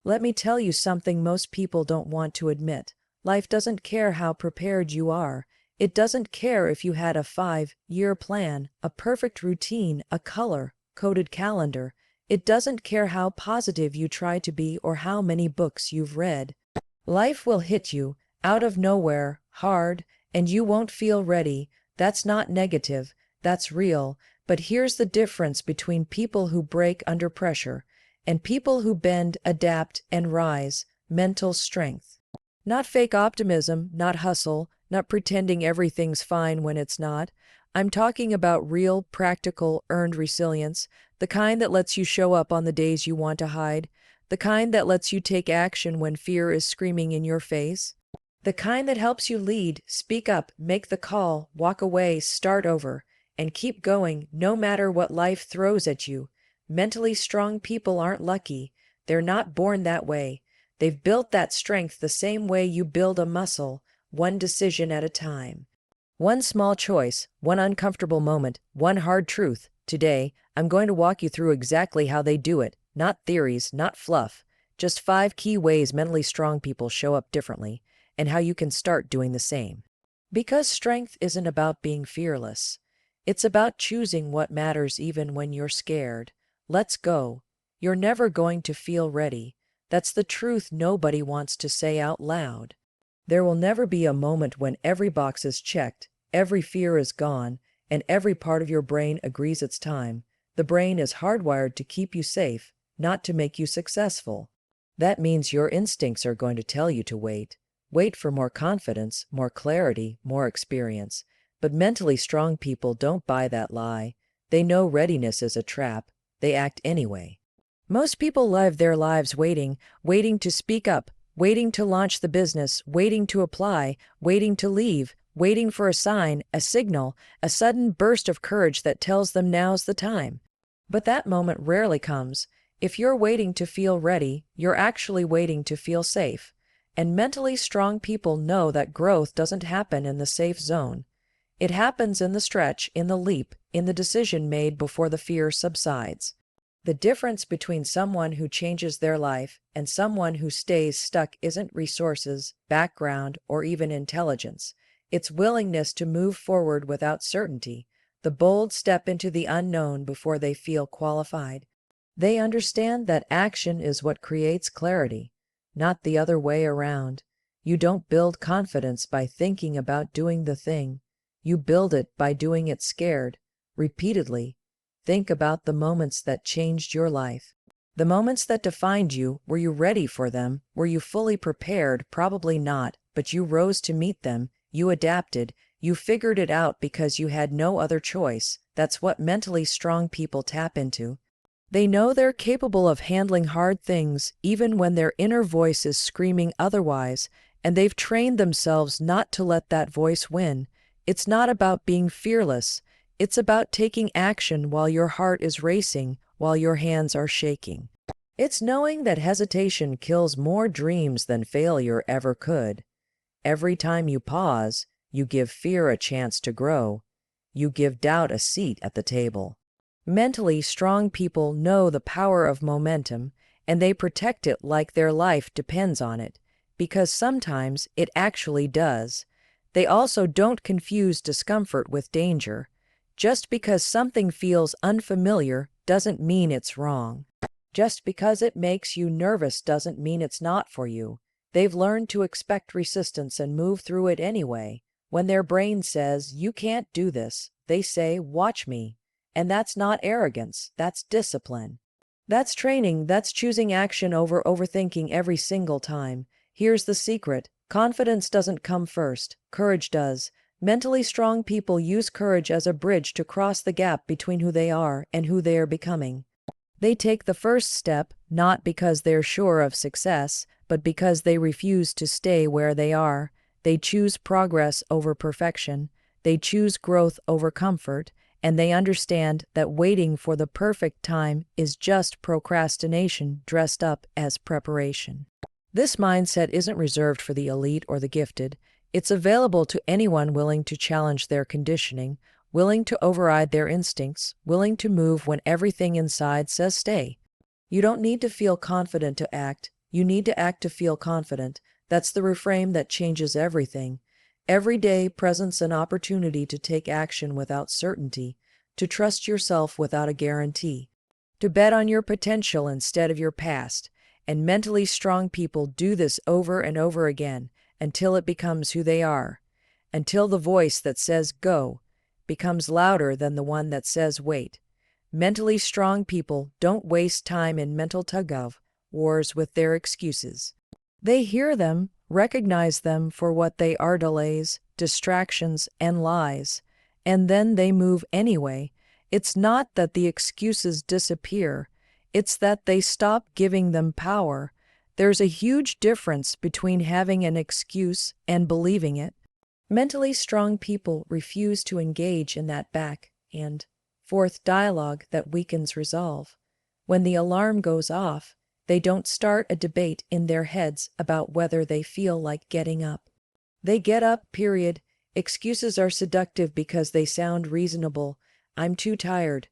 Let me tell you something most people don't want to admit. Life doesn't care how prepared you are. It doesn't care if you had a 5-year plan, a perfect routine, a color-coded calendar. It doesn't care how positive you try to be or how many books you've read. Life will hit you, out of nowhere, hard, and you won't feel ready. That's not negative, that's real. But here's the difference between people who break under pressure and people who bend, adapt, and rise: mental strength. Not fake optimism, not hustle, not pretending everything's fine when it's not. I'm talking about real, practical, earned resilience, the kind that lets you show up on the days you want to hide, the kind that lets you take action when fear is screaming in your face, the kind that helps you lead, speak up, make the call, walk away, start over, and keep going no matter what life throws at you. Mentally strong people aren't lucky. They're not born that way. They've built that strength the same way you build a muscle, one decision at a time. One small choice, one uncomfortable moment, one hard truth. Today, I'm going to walk you through exactly how they do it. Not theories, not fluff. Just 5 key ways mentally strong people show up differently, and how you can start doing the same. Because strength isn't about being fearless. It's about choosing what matters even when you're scared. Let's go. You're never going to feel ready. That's the truth nobody wants to say out loud. There will never be a moment when every box is checked, every fear is gone, and every part of your brain agrees it's time. The brain is hardwired to keep you safe, not to make you successful. That means your instincts are going to tell you to wait. Wait for more confidence, more clarity, more experience. But mentally strong people don't buy that lie. They know readiness is a trap. They act anyway. Most people live their lives waiting to speak up, waiting to launch the business, waiting to apply, waiting to leave, waiting for a sign, a signal, a sudden burst of courage that tells them now's the time. But that moment rarely comes. If you're waiting to feel ready, you're actually waiting to feel safe. And mentally strong people know that growth doesn't happen in the safe zone. It happens in the stretch, in the leap, in the decision made before the fear subsides. The difference between someone who changes their life and someone who stays stuck isn't resources, background, or even intelligence. It's willingness to move forward without certainty, the bold step into the unknown before they feel qualified. They understand that action is what creates clarity, not the other way around. You don't build confidence by thinking about doing the thing. You build it by doing it scared, repeatedly. Think about the moments that changed your life. The moments that defined you. Were you ready for them? Were you fully prepared? Probably not, but you rose to meet them. You adapted. You figured it out because you had no other choice. That's what mentally strong people tap into. They know they're capable of handling hard things, even when their inner voice is screaming otherwise, and they've trained themselves not to let that voice win. It's not about being fearless. It's about taking action while your heart is racing, while your hands are shaking. It's knowing that hesitation kills more dreams than failure ever could. Every time you pause, you give fear a chance to grow. You give doubt a seat at the table. Mentally strong people know the power of momentum, and they protect it like their life depends on it, because sometimes it actually does. They also don't confuse discomfort with danger. Just because something feels unfamiliar doesn't mean it's wrong. Just because it makes you nervous doesn't mean it's not for you. They've learned to expect resistance and move through it anyway. When their brain says, "You can't do this," they say, "Watch me." And that's not arrogance, that's discipline. That's training, that's choosing action over overthinking every single time. Here's the secret: confidence doesn't come first, courage does. Mentally strong people use courage as a bridge to cross the gap between who they are and who they are becoming. They take the first step, not because they're sure of success, but because they refuse to stay where they are. They choose progress over perfection. They choose growth over comfort. And they understand that waiting for the perfect time is just procrastination dressed up as preparation. This mindset isn't reserved for the elite or the gifted. It's available to anyone willing to challenge their conditioning, willing to override their instincts, willing to move when everything inside says stay. You don't need to feel confident to act. You need to act to feel confident. That's the reframe that changes everything. Every day presents an opportunity to take action without certainty, to trust yourself without a guarantee, to bet on your potential instead of your past. And mentally strong people do this over and over again until it becomes who they are, until the voice that says go becomes louder than the one that says wait. Mentally strong people don't waste time in mental tug-of wars with their excuses. They hear them, recognize them for what they are: delays, distractions, and lies, and then they move anyway. It's not that the excuses disappear, it's that they stop giving them power. There's a huge difference between having an excuse and believing it. Mentally strong people refuse to engage in that back and forth dialogue that weakens resolve. When the alarm goes off, they don't start a debate in their heads about whether they feel like getting up. They get up, period. Excuses are seductive because they sound reasonable. I'm too tired.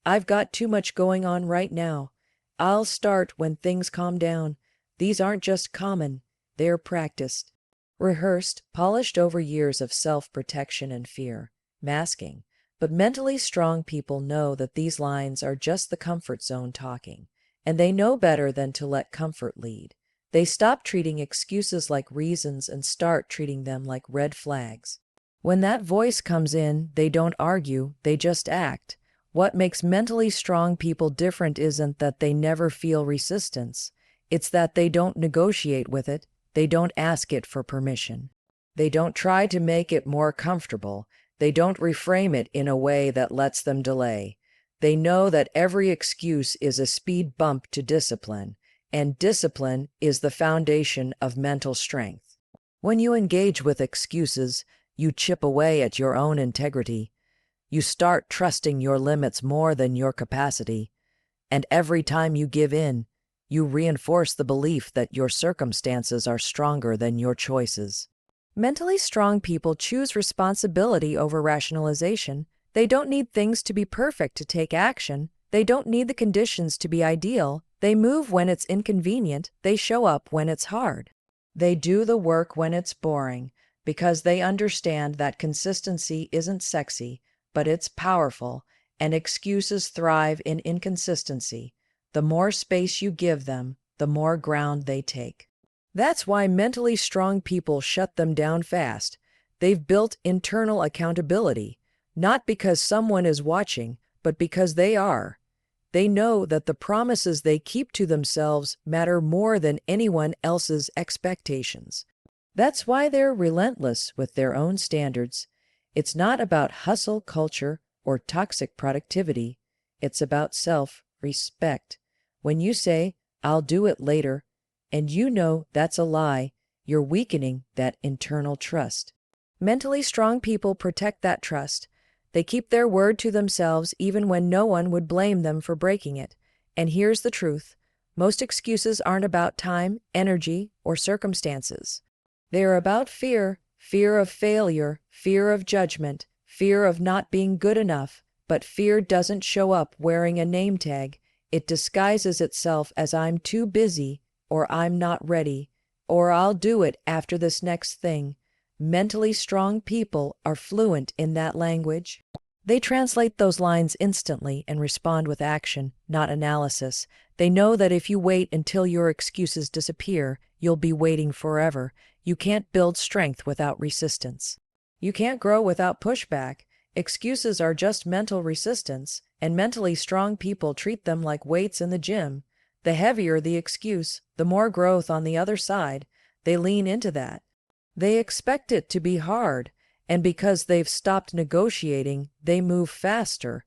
I've got too much going on right now. I'll start when things calm down. These aren't just common, they're practiced, rehearsed, polished over years of self-protection and fear, masking. But mentally strong people know that these lines are just the comfort zone talking, and they know better than to let comfort lead. They stop treating excuses like reasons and start treating them like red flags. When that voice comes in, they don't argue, they just act. What makes mentally strong people different isn't that they never feel resistance. It's that they don't negotiate with it, they don't ask it for permission. They don't try to make it more comfortable. They don't reframe it in a way that lets them delay. They know that every excuse is a speed bump to discipline, and discipline is the foundation of mental strength. When you engage with excuses, you chip away at your own integrity. You start trusting your limits more than your capacity. And every time you give in, you reinforce the belief that your circumstances are stronger than your choices. Mentally strong people choose responsibility over rationalization. They don't need things to be perfect to take action. They don't need the conditions to be ideal. They move when it's inconvenient. They show up when it's hard. They do the work when it's boring, because they understand that consistency isn't sexy, but it's powerful, and excuses thrive in inconsistency. The more space you give them, the more ground they take. That's why mentally strong people shut them down fast. They've built internal accountability, not because someone is watching, but because they are. They know that the promises they keep to themselves matter more than anyone else's expectations. That's why they're relentless with their own standards. It's not about hustle culture or toxic productivity. It's about self-respect. When you say, "I'll do it later," and you know that's a lie, you're weakening that internal trust. Mentally strong people protect that trust. They keep their word to themselves even when no one would blame them for breaking it. And here's the truth. Most excuses aren't about time, energy, or circumstances. They're about fear, fear of failure, fear of judgment, fear of not being good enough. But fear doesn't show up wearing a name tag. It disguises itself as "I'm too busy," or "I'm not ready," or "I'll do it after this next thing." Mentally strong people are fluent in that language. They translate those lines instantly and respond with action, not analysis. They know that if you wait until your excuses disappear, you'll be waiting forever. You can't build strength without resistance. You can't grow without pushback. Excuses are just mental resistance, and mentally strong people treat them like weights in the gym. The heavier the excuse, the more growth on the other side. They lean into that. They expect it to be hard, and because they've stopped negotiating, they move faster.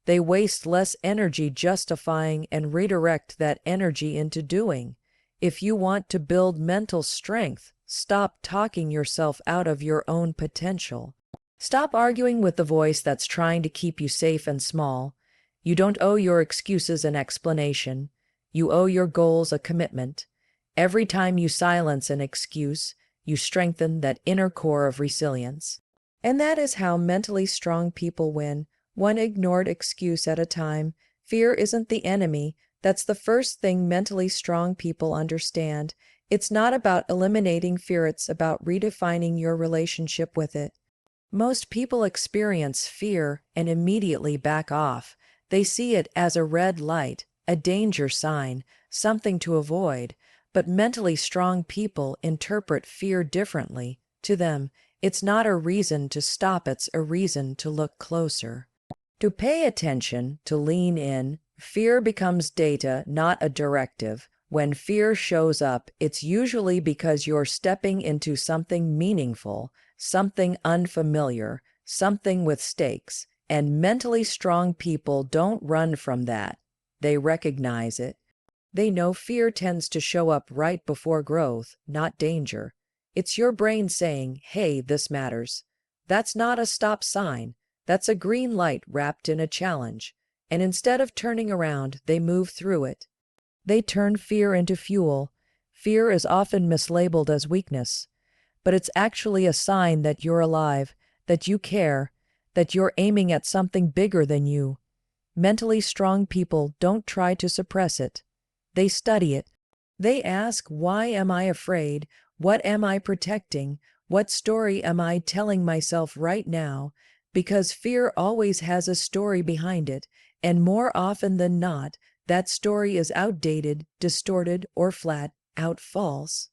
They waste less energy justifying and redirect that energy into doing. If you want to build mental strength, stop talking yourself out of your own potential. Stop arguing with the voice that's trying to keep you safe and small. You don't owe your excuses an explanation. You owe your goals a commitment. Every time you silence an excuse, you strengthen that inner core of resilience. And that is how mentally strong people win, one ignored excuse at a time. Fear isn't the enemy. That's the first thing mentally strong people understand. It's not about eliminating fear, it's about redefining your relationship with it. Most people experience fear and immediately back off. They see it as a red light, a danger sign, something to avoid. But mentally strong people interpret fear differently. To them, it's not a reason to stop, it's a reason to look closer. To pay attention, to lean in. Fear becomes data, not a directive. When fear shows up, it's usually because you're stepping into something meaningful, something unfamiliar, something with stakes. And mentally strong people don't run from that. They recognize it. They know fear tends to show up right before growth, not danger. It's your brain saying, hey, this matters. That's not a stop sign. That's a green light wrapped in a challenge. And instead of turning around, they move through it. They turn fear into fuel. Fear is often mislabeled as weakness, but it's actually a sign that you're alive, that you care, that you're aiming at something bigger than you. Mentally strong people don't try to suppress it. They study it. They ask, why am I afraid? What am I protecting? What story am I telling myself right now? Because fear always has a story behind it, and more often than not, that story is outdated, distorted, or flat out false.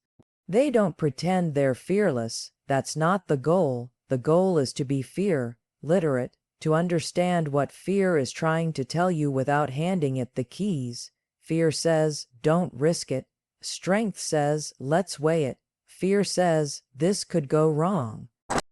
They don't pretend they're fearless. That's not the goal. The goal is to be fear literate, to understand what fear is trying to tell you without handing it the keys. Fear says, don't risk it. Strength says, let's weigh it. Fear says, this could go wrong.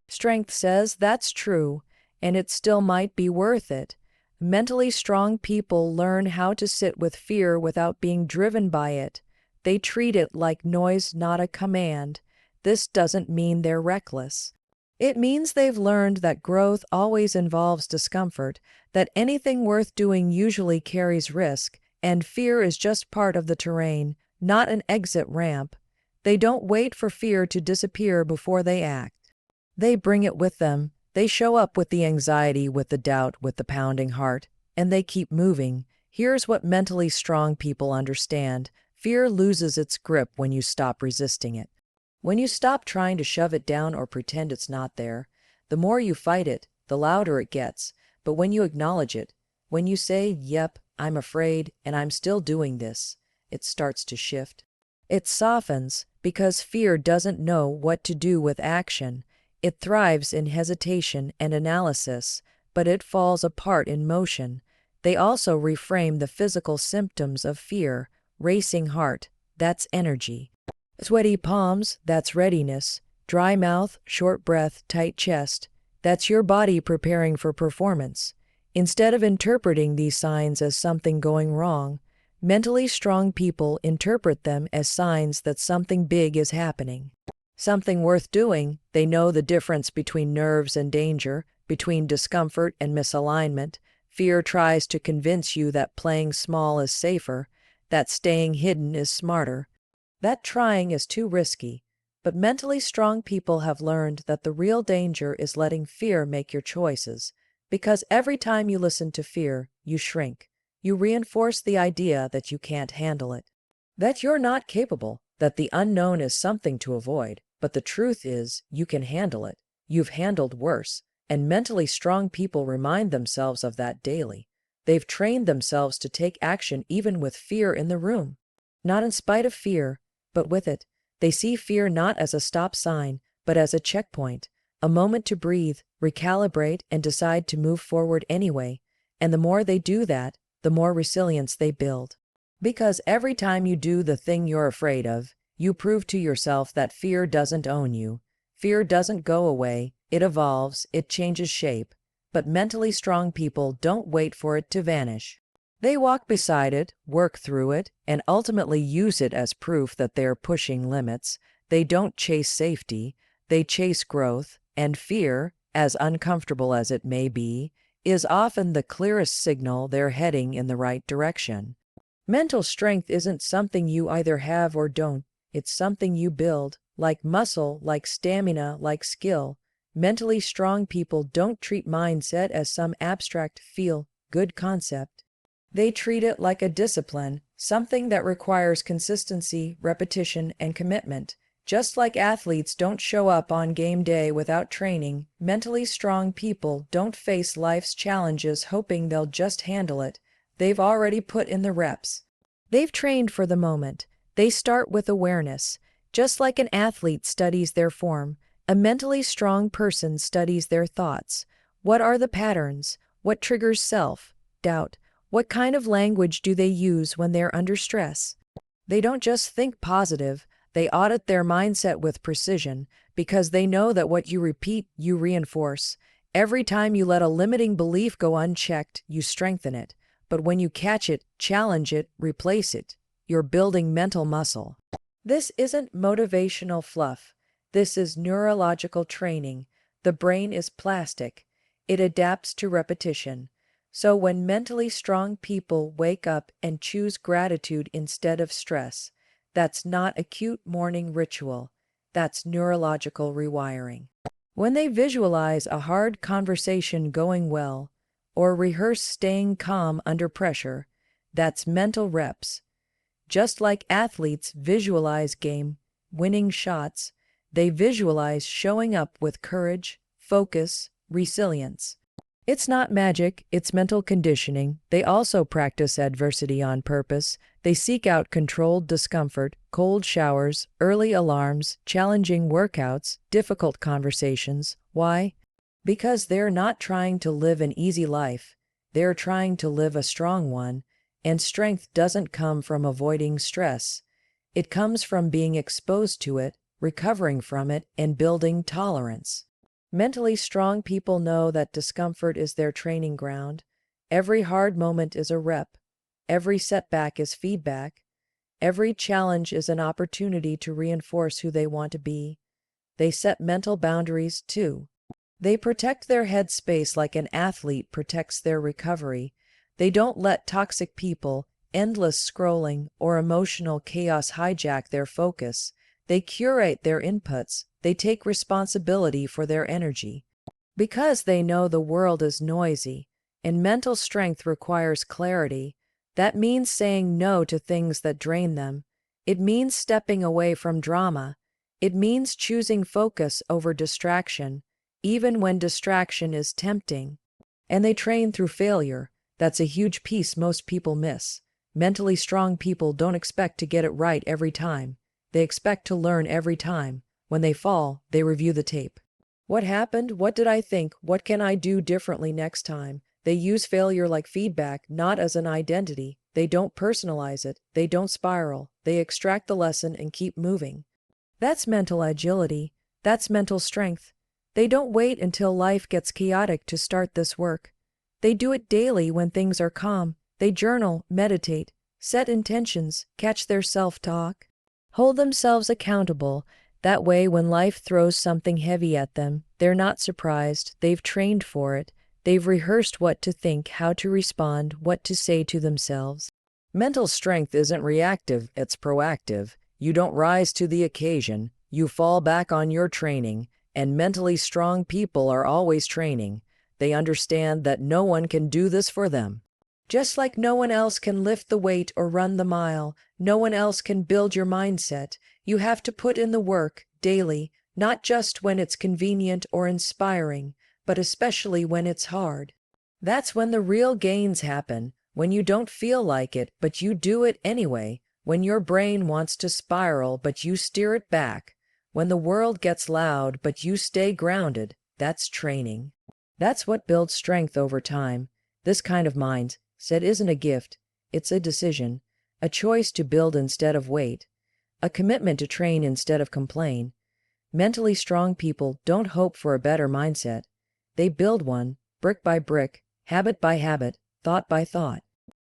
Strength says, that's true, and it still might be worth it. Mentally strong people learn how to sit with fear without being driven by it. They treat it like noise, not a command. This doesn't mean they're reckless. It means they've learned that growth always involves discomfort, that anything worth doing usually carries risk, and fear is just part of the terrain, not an exit ramp. They don't wait for fear to disappear before they act. They bring it with them. They show up with the anxiety, with the doubt, with the pounding heart, and they keep moving. Here's what mentally strong people understand. Fear loses its grip when you stop resisting it. When you stop trying to shove it down or pretend it's not there. The more you fight it, the louder it gets. But when you acknowledge it, when you say, yep, I'm afraid, and I'm still doing this, it starts to shift. It softens, because fear doesn't know what to do with action. It thrives in hesitation and analysis, but it falls apart in motion. They also reframe the physical symptoms of fear. Racing heart, that's energy. Sweaty palms, that's readiness. Dry mouth, short breath, tight chest, that's your body preparing for performance. Instead of interpreting these signs as something going wrong, mentally strong people interpret them as signs that something big is happening. Something worth doing. They know the difference between nerves and danger, between discomfort and misalignment. Fear tries to convince you that playing small is safer, that staying hidden is smarter, that trying is too risky. But mentally strong people have learned that the real danger is letting fear make your choices, because every time you listen to fear, you shrink. You reinforce the idea that you can't handle it, that you're not capable, that the unknown is something to avoid. But the truth is, you can handle it. You've handled worse, and mentally strong people remind themselves of that daily. They've trained themselves to take action even with fear in the room. Not in spite of fear, but with it. They see fear not as a stop sign, but as a checkpoint, a moment to breathe, recalibrate, and decide to move forward anyway. And the more they do that, the more resilience they build. Because every time you do the thing you're afraid of, you prove to yourself that fear doesn't own you. Fear doesn't go away, it evolves, it changes shape. But mentally strong people don't wait for it to vanish. They walk beside it, work through it, and ultimately use it as proof that they're pushing limits. They don't chase safety, they chase growth, and fear, as uncomfortable as it may be, is often the clearest signal they're heading in the right direction. Mental strength isn't something you either have or don't. It's something you build, like muscle, like stamina, like skill. Mentally strong people don't treat mindset as some abstract feel-good concept. They treat it like a discipline, something that requires consistency, repetition, and commitment. Just like athletes don't show up on game day without training, mentally strong people don't face life's challenges hoping they'll just handle it. They've already put in the reps. They've trained for the moment. They start with awareness. Just like an athlete studies their form, a mentally strong person studies their thoughts. What are the patterns? What triggers self-doubt? What kind of language do they use when they're under stress? They don't just think positive, they audit their mindset with precision, because they know that what you repeat, you reinforce. Every time you let a limiting belief go unchecked, you strengthen it. But when you catch it, challenge it, replace it, you're building mental muscle. This isn't motivational fluff. This is neurological training. The brain is plastic. It adapts to repetition. So when mentally strong people wake up and choose gratitude instead of stress, that's not a cute morning ritual. That's neurological rewiring. When they visualize a hard conversation going well, or rehearse staying calm under pressure, that's mental reps. Just like athletes visualize game-winning shots, they visualize showing up with courage, focus, resilience. It's not magic, it's mental conditioning. They also practice adversity on purpose. They seek out controlled discomfort, cold showers, early alarms, challenging workouts, difficult conversations. Why? Because they're not trying to live an easy life. They're trying to live a strong one, and strength doesn't come from avoiding stress. It comes from being exposed to it, recovering from it, and building tolerance. Mentally strong people know that discomfort is their training ground. Every hard moment is a rep. Every setback is feedback. Every challenge is an opportunity to reinforce who they want to be. They set mental boundaries, too. They protect their headspace like an athlete protects their recovery. They don't let toxic people, endless scrolling, or emotional chaos hijack their focus. They curate their inputs. They take responsibility for their energy. Because they know the world is noisy, and mental strength requires clarity, that means saying no to things that drain them. It means stepping away from drama. It means choosing focus over distraction, even when distraction is tempting. And they train through failure. That's a huge piece most people miss. Mentally strong people don't expect to get it right every time. They expect to learn every time. When they fall, they review the tape. What happened? What did I think? What can I do differently next time? They use failure like feedback, not as an identity. They don't personalize it. They don't spiral. They extract the lesson and keep moving. That's mental agility. That's mental strength. They don't wait until life gets chaotic to start this work. They do it daily when things are calm. They journal, meditate, set intentions, catch their self-talk, hold themselves accountable. That way, when life throws something heavy at them, they're not surprised. They've trained for it. They've rehearsed what to think, how to respond, what to say to themselves. Mental strength isn't reactive, it's proactive. You don't rise to the occasion. You fall back on your training. And mentally strong people are always training. They understand that no one can do this for them. Just like no one else can lift the weight or run the mile, no one else can build your mindset. You have to put in the work, daily, not just when it's convenient or inspiring, but especially when it's hard. That's when the real gains happen, when you don't feel like it, but you do it anyway, when your brain wants to spiral, but you steer it back, when the world gets loud, but you stay grounded. That's training. That's what builds strength over time. This kind of mindset isn't a gift, it's a decision, a choice to build instead of wait, a commitment to train instead of complain. Mentally strong people don't hope for a better mindset. They build one, brick by brick, habit by habit, thought by thought.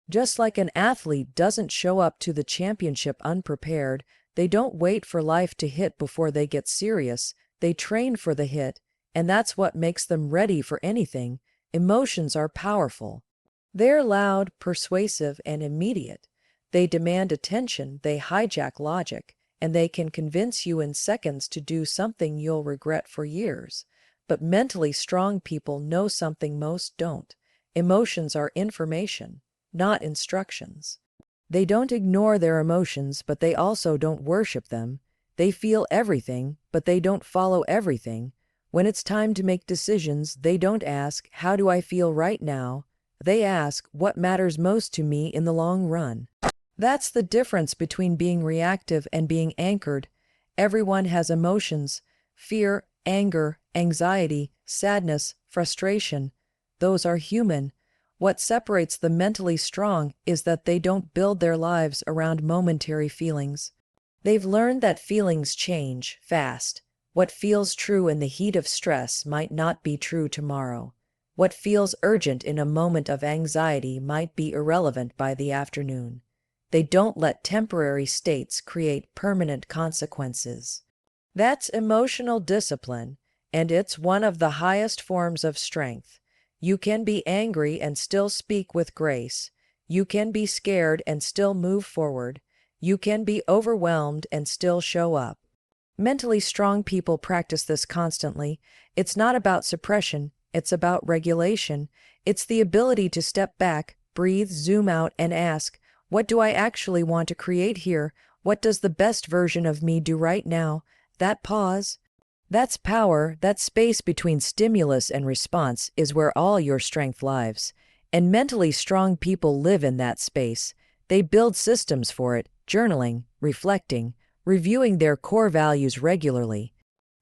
Just like an athlete doesn't show up to the championship unprepared, they don't wait for life to hit before they get serious. They train for the hit, and that's what makes them ready for anything. Emotions are powerful. They're loud, persuasive, and immediate. They demand attention, they hijack logic, and they can convince you in seconds to do something you'll regret for years. But mentally strong people know something most don't. Emotions are information. not instructions. They don't ignore their emotions, but they also don't worship them. They feel everything, but they don't follow everything. When it's time to make decisions, they don't ask, "How do I feel right now?" They ask, "What matters most to me in the long run?" That's the difference between being reactive and being anchored. Everyone has emotions: fear, anger, anxiety, sadness, frustration. Those are human. What separates the mentally strong is that they don't build their lives around momentary feelings. They've learned that feelings change fast. What feels true in the heat of stress might not be true tomorrow. What feels urgent in a moment of anxiety might be irrelevant by the afternoon. They don't let temporary states create permanent consequences. That's emotional discipline, and it's one of the highest forms of strength. You can be angry and still speak with grace. You can be scared and still move forward. You can be overwhelmed and still show up. Mentally strong people practice this constantly. It's not about suppression, it's about regulation. It's the ability to step back, breathe, zoom out, and ask, "What do I actually want to create here? What does the best version of me do right now?" That pause, that's power. That space between stimulus and response is where all your strength lies. And mentally strong people live in that space. They build systems for it, journaling, reflecting, reviewing their core values regularly.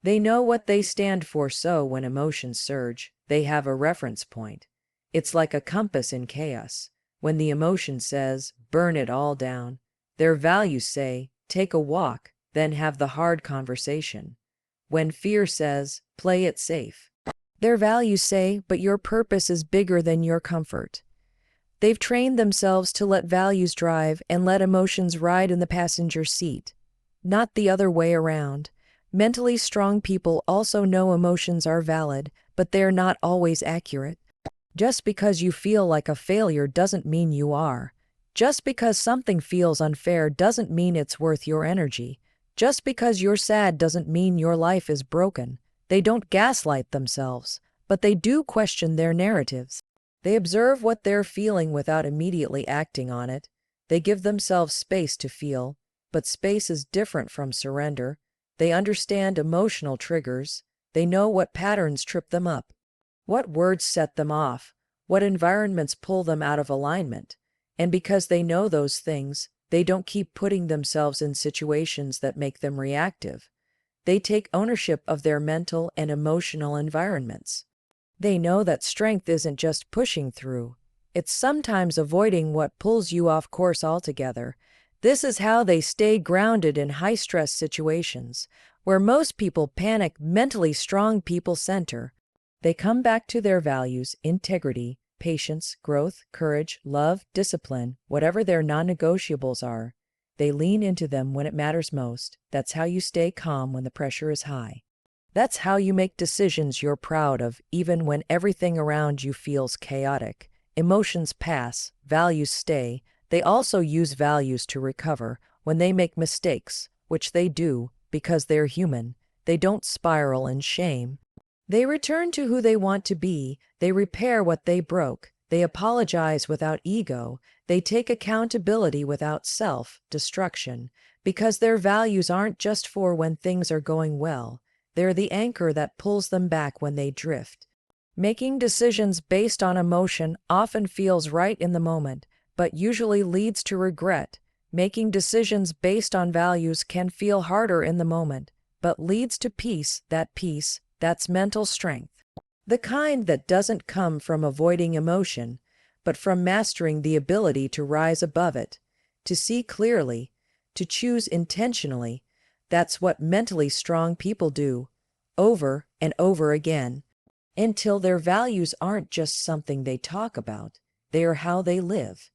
They know what they stand for, so when emotions surge, they have a reference point. It's like a compass in chaos. When the emotion says, "Burn it all down," their values say, "Take a walk, then have the hard conversation." When fear says, "Play it safe," their values say, "But your purpose is bigger than your comfort." They've trained themselves to let values drive and let emotions ride in the passenger seat, not the other way around. Mentally strong people also know emotions are valid, but they're not always accurate. Just because you feel like a failure doesn't mean you are. Just because something feels unfair doesn't mean it's worth your energy. Just because you're sad doesn't mean your life is broken. They don't gaslight themselves, but they do question their narratives. They observe what they're feeling without immediately acting on it. They give themselves space to feel, but space is different from surrender. They understand emotional triggers. They know what patterns trip them up, what words set them off, what environments pull them out of alignment. And because they know those things, they don't keep putting themselves in situations that make them reactive. They take ownership of their mental and emotional environments. They know that strength isn't just pushing through. It's sometimes avoiding what pulls you off course altogether. This is how they stay grounded in high-stress situations. Where most people panic, mentally strong people center. They come back to their values: integrity, patience, growth, courage, love, discipline, whatever their non-negotiables are. They lean into them when it matters most. That's how you stay calm when the pressure is high. That's how you make decisions you're proud of, even when everything around you feels chaotic. Emotions pass, values stay. They also use values to recover. When they make mistakes, which they do, because they're human, they don't spiral in shame. They return to who they want to be. They repair what they broke. They apologize without ego. They take accountability without self-destruction, because their values aren't just for when things are going well. They're the anchor that pulls them back when they drift. Making decisions based on emotion often feels right in the moment, but usually leads to regret. Making decisions based on values can feel harder in the moment, but leads to peace. That peace, that's mental strength. The kind that doesn't come from avoiding emotion, but from mastering the ability to rise above it, to see clearly, to choose intentionally. That's what mentally strong people do, over and over again, until their values aren't just something they talk about, they are how they live.